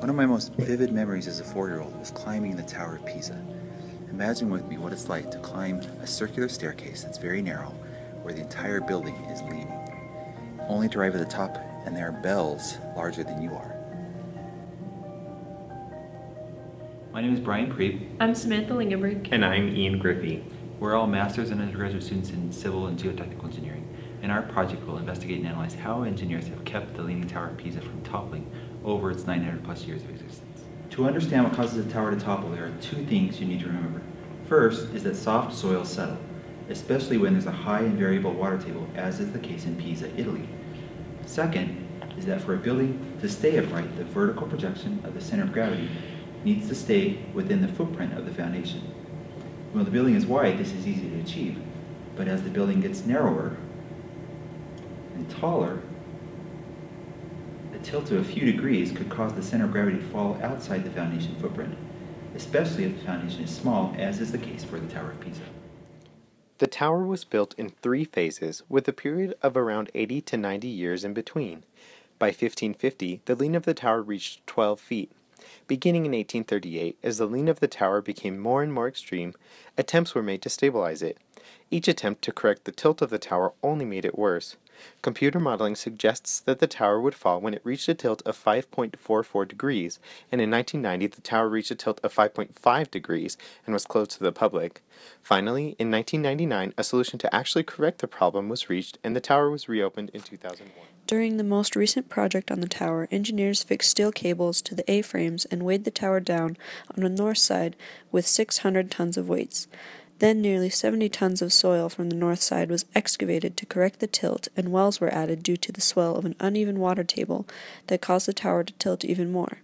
One of my most vivid memories as a 4-year-old was climbing the Tower of Pisa. Imagine with me what it's like to climb a circular staircase that's very narrow, where the entire building is leaning, only to arrive at the top and there are bells larger than you are. My name is Brian Preeb. I'm Samantha Lingenberg. And I'm Ian Griffey. We're all masters and undergraduate students in civil and geotechnical engineering, and our project will investigate and analyze how engineers have kept the Leaning Tower of Pisa from toppling over its 900 plus years of existence. To understand what causes a tower to topple, there are two things you need to remember. First is that soft soils settle, especially when there's a high and variable water table, as is the case in Pisa, Italy. Second is that for a building to stay upright, the vertical projection of the center of gravity needs to stay within the footprint of the foundation. When the building is wide, this is easy to achieve, but as the building gets narrower and taller, a tilt of a few degrees could cause the center of gravity to fall outside the foundation footprint, especially if the foundation is small, as is the case for the Tower of Pisa. The tower was built in 3 phases, with a period of around 80 to 90 years in between. By 1550, the lean of the tower reached 12 feet. Beginning in 1838, as the lean of the tower became more and more extreme, attempts were made to stabilize it. Each attempt to correct the tilt of the tower only made it worse. Computer modeling suggests that the tower would fall when it reached a tilt of 5.44 degrees, and in 1990 the tower reached a tilt of 5.5 degrees and was closed to the public. Finally, in 1999, a solution to actually correct the problem was reached, and the tower was reopened in 2001. During the most recent project on the tower, engineers fixed steel cables to the A-frames and weighed the tower down on the north side with 600 tons of weights. Then nearly 70 tons of soil from the north side was excavated to correct the tilt, and wells were added due to the swell of an uneven water table that caused the tower to tilt even more.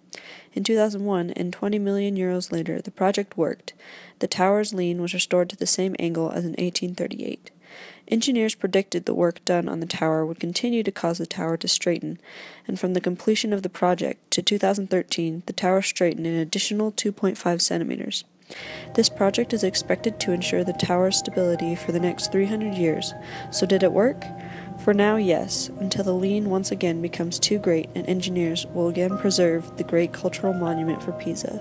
In 2001, and 20 million euros later, the project worked. The tower's lean was restored to the same angle as in 1838. Engineers predicted the work done on the tower would continue to cause the tower to straighten, and from the completion of the project to 2013, the tower straightened an additional 2.5 centimeters. This project is expected to ensure the tower's stability for the next 300 years. So did it work? For now, yes, until the lean once again becomes too great and engineers will again preserve the great cultural monument for Pisa.